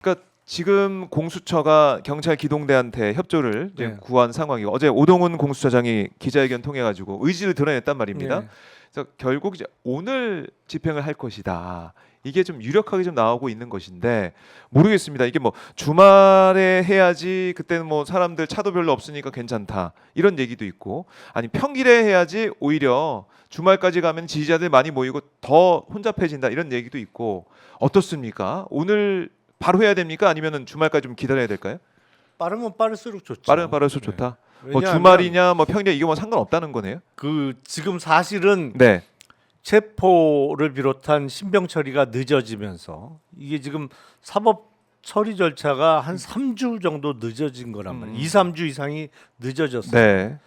그러니까 지금 공수처가 경찰 기동대한테 협조를 이제 네. 구한 상황이고 어제 오동훈 공수처장이 기자회견 통해 가지고 의지를 드러냈단 말입니다. 네. 그래서 결국 이제 오늘 집행을 할 것이다. 이게 좀 유력하게 좀 나오고 있는 것인데 모르겠습니다. 이게 뭐 주말에 해야지 그때는 뭐 사람들 차도 별로 없으니까 괜찮다 이런 얘기도 있고 아니 평일에 해야지 오히려 주말까지 가면 지지자들 많이 모이고 더 혼잡해진다 이런 얘기도 있고 어떻습니까? 오늘 바로 해야 됩니까? 아니면은 주말까지 좀 기다려야 될까요? 빠르면 빠를수록 좋죠. 빠르면 빠를수록 네. 좋다. 뭐 왜냐하면 주말이냐 뭐 평일이냐 이게 뭐 상관없다는 거네요. 그 지금 사실은 네. 체포를 비롯한 신병 처리가 늦어지면서 이게 지금 사법 처리 절차가 한 3주 정도 늦어진 거란 말이에요. 2, 3주 이상이 늦어졌어요. 네.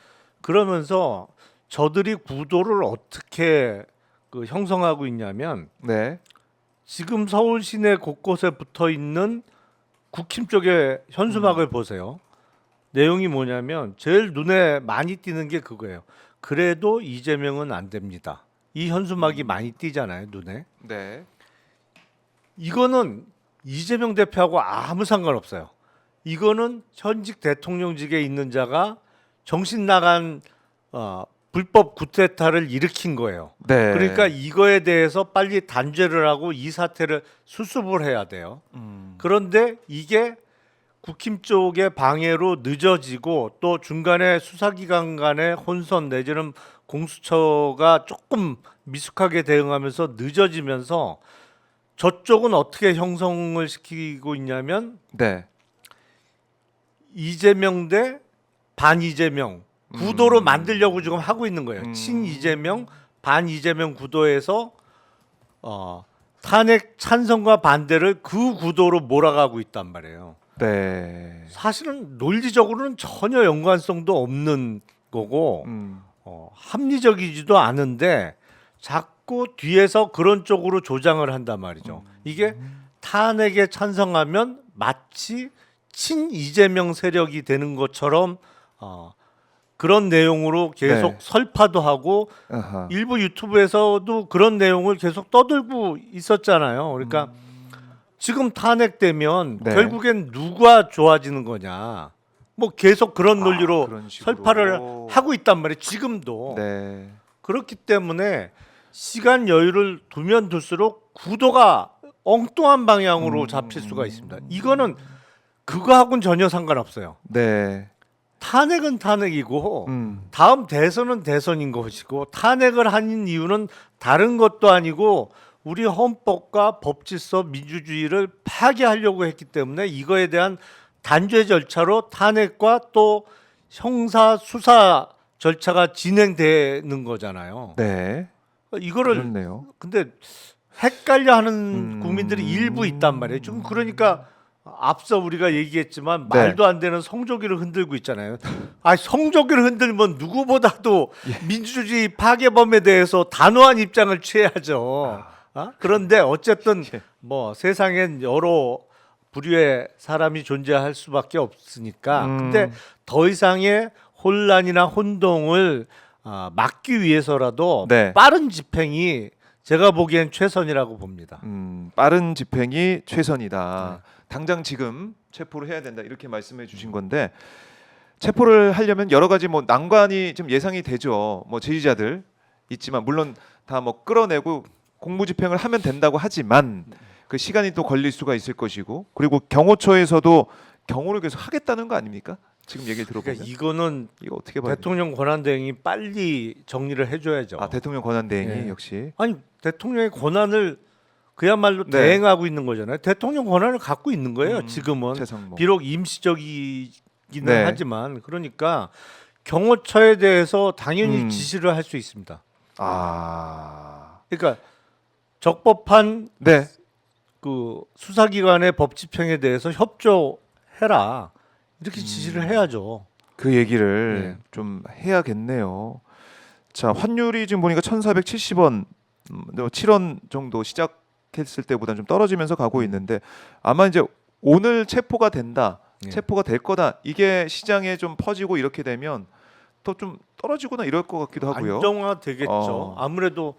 그러면서 저들이 구도를 어떻게 그 형성하고 있냐면 네. 지금 서울 시내 곳곳에 붙어 있는 국힘 쪽의 현수막을 보세요. 내용이 뭐냐면 제일 눈에 많이 띄는 게 그거예요. 그래도 이재명은 안 됩니다. 이 현수막이 많이 띄잖아요, 눈에. 네. 이거는 이재명 대표하고 아무 상관없어요. 이거는 현직 대통령직에 있는 자가 정신 나간 불법 구테타를 일으킨 거예요. 네. 그러니까 이거에 대해서 빨리 단죄를 하고 이 사태를 수습을 해야 돼요. 그런데 이게 국힘 쪽의 방해로 늦어지고 또 중간에 수사기관 간의 혼선 내지는 공수처가 조금 미숙하게 대응하면서 늦어지면서 저쪽은 어떻게 형성을 시키고 있냐면 네. 이재명 대 반이재명 구도로 만들려고 지금 하고 있는 거예요. 친이재명, 반이재명 구도에서 탄핵 찬성과 반대를 그 구도로 몰아가고 있단 말이에요. 네. 사실은 논리적으로는 전혀 연관성도 없는 거고 합리적이지도 않은데 자꾸 뒤에서 그런 쪽으로 조장을 한단 말이죠. 이게 탄핵에 찬성하면 마치 친 이재명 세력이 되는 것처럼 그런 내용으로 계속 네. 설파도 하고 아하. 일부 유튜브에서도 그런 내용을 계속 떠들고 있었잖아요. 그러니까 지금 탄핵되면 네. 결국엔 누가 좋아지는 거냐. 뭐 계속 그런 논리로 그런 식으로. 설파를 하고 있단 말이에요. 지금도. 네. 그렇기 때문에 시간 여유를 두면 둘수록 구도가 엉뚱한 방향으로 잡힐 수가 있습니다. 이거는 그거하고는 전혀 상관없어요. 네. 탄핵은 탄핵이고 다음 대선은 대선인 것이고 탄핵을 한 이유는 다른 것도 아니고 우리 헌법과 법질서 민주주의를 파괴하려고 했기 때문에 이거에 대한 단죄 절차로 탄핵과 또 형사 수사 절차가 진행되는 거잖아요. 네. 이거를 그렇네요. 근데 헷갈려하는 국민들이 일부 있단 말이에요. 좀 그러니까 앞서 우리가 얘기했지만 네. 말도 안 되는 성조기를 흔들고 있잖아요. 아, 성조기를 흔들면 누구보다도 민주주의 파괴범에 대해서 단호한 입장을 취해야죠. 그런데 어쨌든 뭐 세상엔 여러 부류의 사람이 존재할 수밖에 없으니까. 근데 더 이상의 혼란이나 혼동을 막기 위해서라도 네. 빠른 집행이 제가 보기엔 최선이라고 봅니다. 빠른 집행이 최선이다. 당장 지금 체포를 해야 된다 이렇게 말씀해 주신 건데 체포를 하려면 여러 가지 뭐 난관이 좀 예상이 되죠. 뭐 지지자들 있지만 물론 다 뭐 끌어내고 공무집행을 하면 된다고 하지만 그 시간이 또 걸릴 수가 있을 것이고 그리고 경호처에서도 경호를 계속 하겠다는 거 아닙니까? 지금 얘기를 들어보면 그러니까 이거는 이거 어떻게 봐야 돼요? 대통령 권한대행이 빨리 정리를 해줘야죠. 대통령 권한대행이 네. 역시 아니 대통령의 권한을 그야말로 네. 대행하고 있는 거잖아요. 대통령 권한을 갖고 있는 거예요. 지금은 최상목. 비록 임시적이기는 네. 하지만 그러니까 경호처에 대해서 당연히 음. 지시를 할 수 있습니다. 아, 그러니까 적법한 네, 그 수사기관의 법 집행에 대해서 협조해라 이렇게 지시를 해야죠. 그 얘기를 네. 좀 해야겠네요. 자, 환율이 지금 보니까 1,470원, 7원 정도 시작했을 때보다 좀 떨어지면서 가고 있는데 아마 이제 오늘 체포가 된다, 네. 체포가 될 거다. 이게 시장에 좀 퍼지고 이렇게 되면 또 좀 떨어지거나 이럴 것 같기도 하고요. 안정화되겠죠. 아무래도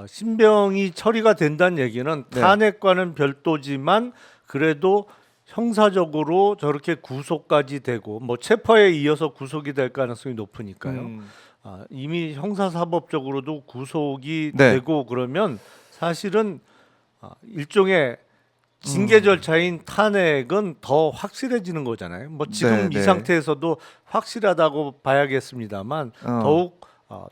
신병이 처리가 된다는 얘기는 네. 탄핵과는 별도지만 그래도 형사적으로 저렇게 구속까지 되고 뭐 체포에 이어서 구속이 될 가능성이 높으니까요. 이미 형사사법적으로도 구속이 네. 되고 그러면 사실은 일종의 징계 절차인 탄핵은 더 확실해지는 거잖아요. 뭐 지금 네, 이 네. 상태에서도 확실하다고 봐야겠습니다만 더욱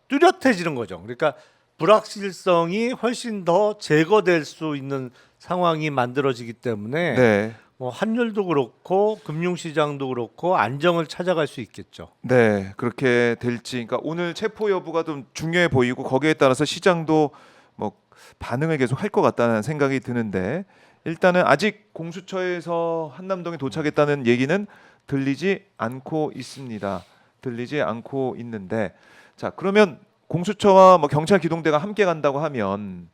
뚜렷해지는 거죠. 그러니까 불확실성이 훨씬 더 제거될 수 있는 상황이 만들어지기 때문에 네. 뭐 환율도 그렇고 금융시장도 그렇고 안정을 찾아갈 수 있겠죠. 네, 그렇게 될지. 그러니까 오늘 체포 여부가 좀 중요해 보이고 거기에 따라서 시장도 뭐 반응을 계속 할 것 같다는 생각이 드는데 일단은 아직 공수처에서 한남동에 도착했다는 얘기는 들리지 않고 있습니다. 들리지 않고 있는데 자, 그러면 공수처와 뭐 경찰 기동대가 함께 간다고 하면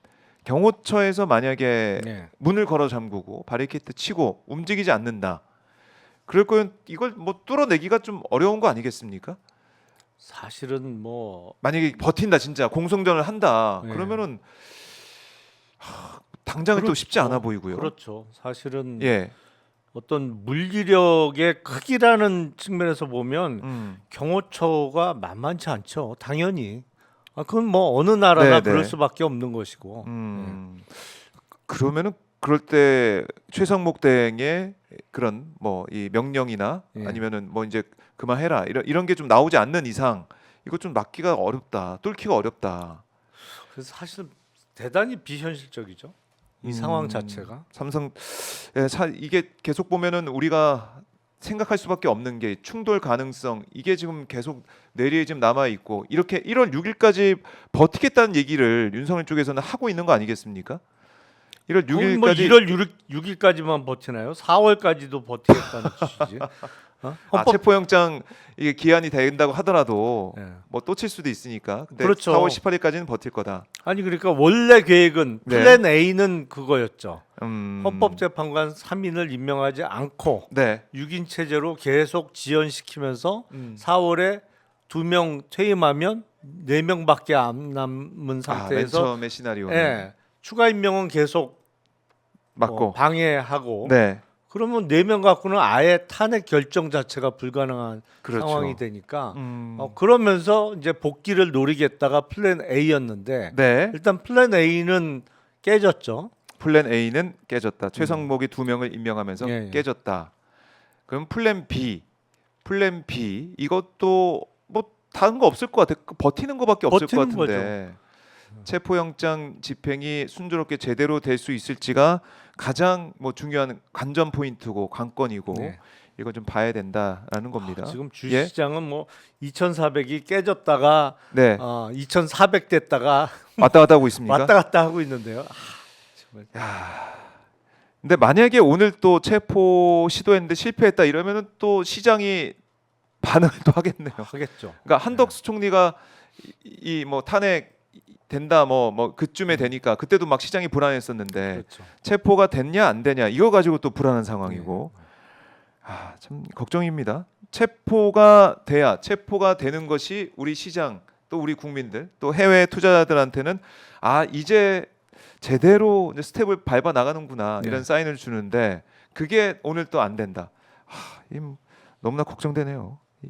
경호처에서 만약에 네. 문을 걸어 잠그고 바리케이트 치고 움직이지 않는다. 그럴 거면 이걸 뭐 뚫어내기가 좀 어려운 거 아니겠습니까? 사실은 뭐 만약에 버틴다 진짜 공성전을 한다. 네. 그러면은 당장은 또 쉽지 않아 보이고요. 그렇죠. 사실은 예. 어떤 물리력의 크기라는 측면에서 보면 경호처가 만만치 않죠. 당연히. 그건 뭐 어느 나라나 네, 그럴 네. 수밖에 없는 것이고. 그러면은 그럴 때 최성목 대행의 그런 뭐 이 명령이나 예. 아니면은 뭐 이제 그만해라 이런 게 좀 나오지 않는 이상 이거 좀 막기가 어렵다. 뚫기가 어렵다. 그래서 사실 대단히 비현실적이죠. 이 상황 자체가. 삼성 이게 계속 보면은 우리가 생각할 수밖에 없는 게 충돌 가능성 이게 지금 계속 내리에 지금 남아 있고 이렇게 1월 6일까지 버티겠다는 얘기를 윤석열 쪽에서는 하고 있는 거 아니겠습니까? 1월 뭐 6일까지 1월 6일까지만 버티나요? 4월까지도 버티겠다는 뜻이지. 체포영장 이게 기한이 된다고 하더라도 예. 뭐 또 칠 수도 있으니까. 근데 그렇죠. 4월 18일까지는 버틸 거다. 아니 그러니까 원래 계획은 네. 플랜 A는 그거였죠. 음, 헌법재판관 3인을 임명하지 않고 네. 6인 체제로 계속 지연시키면서 음. 4월에 2명 퇴임하면 4명밖에 안 남은 맨 상태에서 처음에 시나리오는 예, 추가 임명은 계속 맞고. 방해하고 네. 그러면 4명 갖고는 아예 탄핵 결정 자체가 불가능한 그렇죠. 상황이 되니까 음. 그러면서 이제 복귀를 노리겠다가 플랜 A였는데 네. 일단 플랜 A는 깨졌죠. 플랜 A는 깨졌다. 최성목이 2명을 임명하면서 예, 예. 깨졌다. 그럼 플랜 B 이것도 뭐 다른 거 없을 것 같아. 버티는 거밖에 없을 것 버티는 같은데 체포영장 집행이 순조롭게 제대로 될 수 있을지가 가장 뭐 중요한 관전 포인트고 관건이고 네. 이거 좀 봐야 된다라는 겁니다. 지금 예? 주시장은 뭐 2,400이 깨졌다가 네 2,400 됐다가 왔다 갔다 하고 있습니까? 왔다 갔다 하고 있는데요. 정말. 근데 만약에 오늘 또 체포 시도했는데 실패했다 이러면은 또 시장이 반응을 또 하겠네요. 하겠죠. 그러니까 한덕수 총리가 이 뭐 탄핵 된다 뭐 그쯤에 되니까 그때도 막 시장이 불안했었는데 그렇죠. 체포가 됐냐 안 되냐 이거 가지고 또 불안한 상황이고 참 걱정입니다. 체포가 되는 것이 우리 시장 또 우리 국민들 또 해외 투자자들한테는 이제 제대로 이제 스텝을 밟아 나가는구나 네. 이런 사인을 주는데 그게 오늘 또 안 된다. 너무나 걱정되네요.